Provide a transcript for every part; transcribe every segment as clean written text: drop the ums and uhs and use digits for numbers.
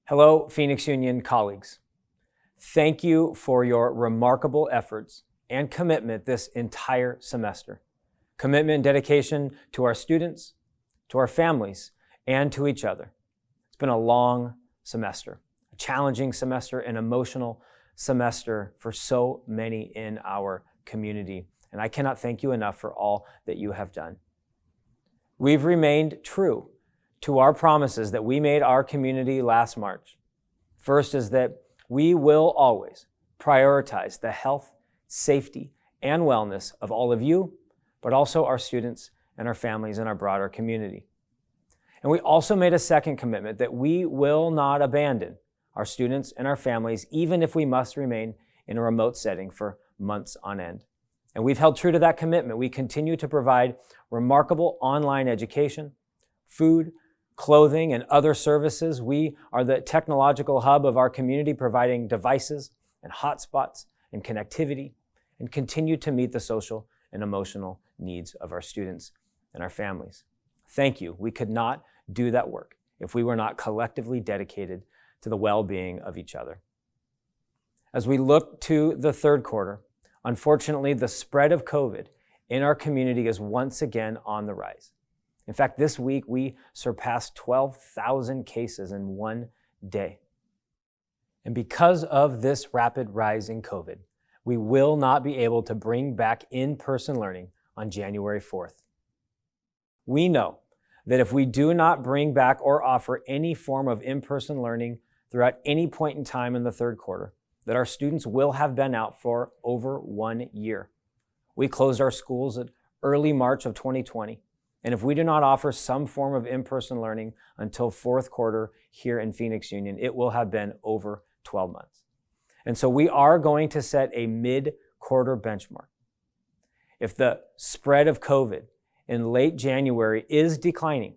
Hello, Phoenix Union colleagues. Thank you for your remarkable efforts and commitment this entire semester. Commitment and dedication to our students, to our families, and to each other. It's been a long semester, a challenging semester, an emotional semester for so many in our community. And I cannot thank you enough for all that you have done. We've remained true to our promises that we made our community last March. First is that we will always prioritize the health, safety, and wellness of all of you, but also our students and our families and our broader community. And we also made a second commitment that we will not abandon our students and our families, even if we must remain in a remote setting for months on end. And we've held true to that commitment. We continue to provide remarkable online education, food, clothing, and other services. We are the technological hub of our community, providing devices and hotspots and connectivity, and continue to meet the social and emotional needs of our students and our families. Thank you. We could not do that work if we were not collectively dedicated to the well-being of each other. As we look to the third quarter, unfortunately, the spread of COVID in our community is once again on the rise. In fact, this week we surpassed 12,000 cases in one day. And because of this rapid rise in COVID, we will not be able to bring back in-person learning on January 4th. We know that if we do not bring back or offer any form of in-person learning throughout any point in time in the third quarter, that our students will have been out for over 1 year. We closed our schools in early March of 2020. And if we do not offer some form of in-person learning until fourth quarter here in Phoenix Union, it will have been over 12 months. And so we are going to set a mid-quarter benchmark. If the spread of COVID in late January is declining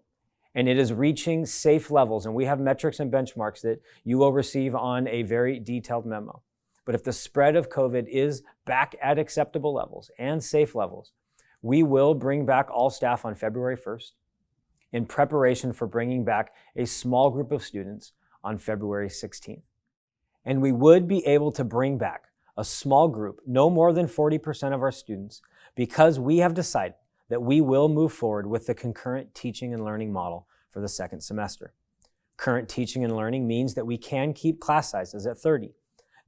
and it is reaching safe levels, and we have metrics and benchmarks that you will receive on a very detailed memo. But if the spread of COVID is back at acceptable levels and safe levels, we will bring back all staff on February 1st in preparation for bringing back a small group of students on February 16th. And we would be able to bring back a small group, no more than 40% of our students, because we have decided that we will move forward with the concurrent teaching and learning model for the second semester. Current teaching and learning means that we can keep class sizes at 30,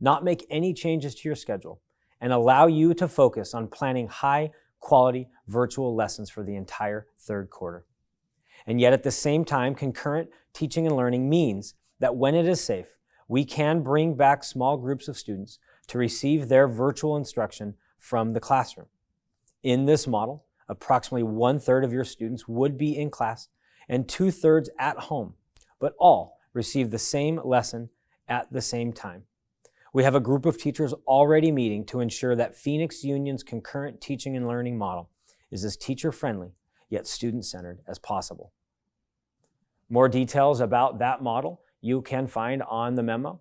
not make any changes to your schedule, and allow you to focus on planning high-quality virtual lessons for the entire third quarter. And yet at the same time, concurrent teaching and learning means that when it is safe, we can bring back small groups of students to receive their virtual instruction from the classroom. In this model, approximately 1/3 of your students would be in class and 2/3 at home, but all receive the same lesson at the same time. We have a group of teachers already meeting to ensure that Phoenix Union's concurrent teaching and learning model is as teacher-friendly yet student-centered as possible. More details about that model you can find on the memo.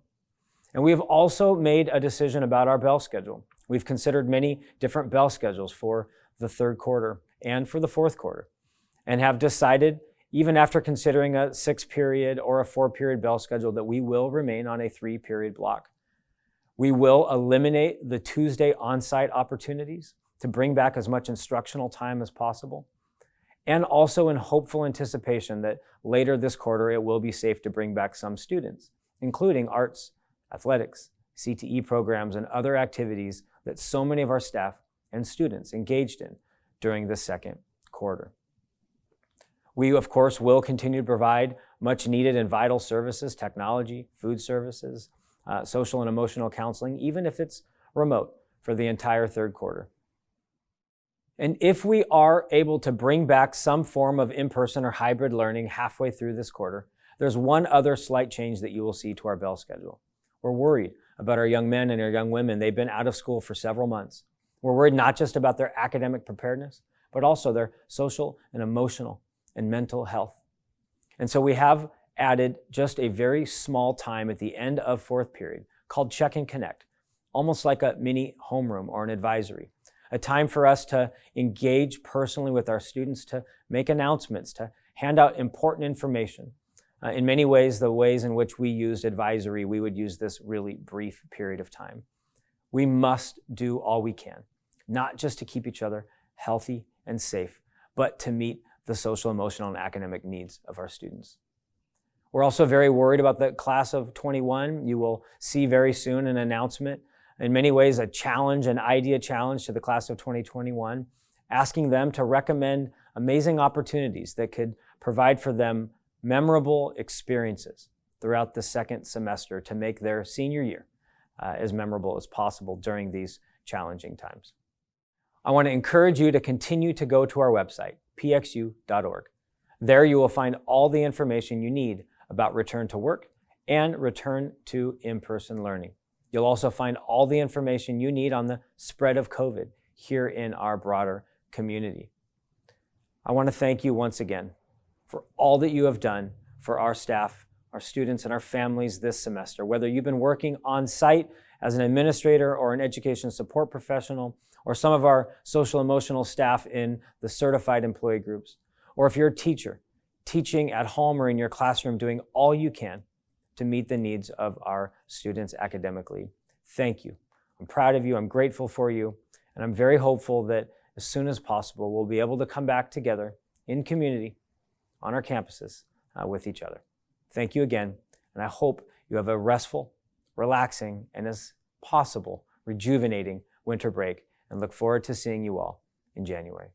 And we have also made a decision about our bell schedule. We've considered many different bell schedules for the third quarter and for the fourth quarter, and have decided, even after considering a 6-period or a 4-period bell schedule, that we will remain on a 3-period block. We will eliminate the Tuesday on-site opportunities to bring back as much instructional time as possible, and also in hopeful anticipation that later this quarter it will be safe to bring back some students, including arts, athletics, CTE programs, and other activities that so many of our staff and students engaged in during the second quarter. We, of course, will continue to provide much needed and vital services, technology, food services, social and emotional counseling, even if it's remote, for the entire third quarter. And if we are able to bring back some form of in-person or hybrid learning halfway through this quarter, there's one other slight change that you will see to our bell schedule. We're worried about our young men and our young women. They've been out of school for several months. We're worried not just about their academic preparedness, but also their social and emotional and mental health. And so we have added just a very small time at the end of fourth period called Check and Connect, almost like a mini homeroom or an advisory, a time for us to engage personally with our students, to make announcements, to hand out important information, In many ways, the ways in which we used advisory, we would use this really brief period of time. We must do all we can, not just to keep each other healthy and safe, but to meet the social, emotional, and academic needs of our students. We're also very worried about the class of 21. You will see very soon an announcement, in many ways a challenge, an idea challenge to the class of 2021, asking them to recommend amazing opportunities that could provide for them memorable experiences throughout the second semester to make their senior year as memorable as possible during these challenging times. I want to encourage you to continue to go to our website, pxu.org. There you will find all the information you need about return to work and return to in-person learning. You'll also find all the information you need on the spread of COVID here in our broader community. I want to thank you once again for all that you have done for our staff, our students, and our families this semester. Whether you've been working on site as an administrator or an education support professional, or some of our social emotional staff in the certified employee groups, or if you're a teacher, teaching at home or in your classroom, doing all you can to meet the needs of our students academically. Thank you. I'm proud of you, I'm grateful for you, and I'm very hopeful that as soon as possible, we'll be able to come back together in community on our campuses with each other. Thank you again, and I hope you have a restful, relaxing, and as possible, rejuvenating winter break, and look forward to seeing you all in January.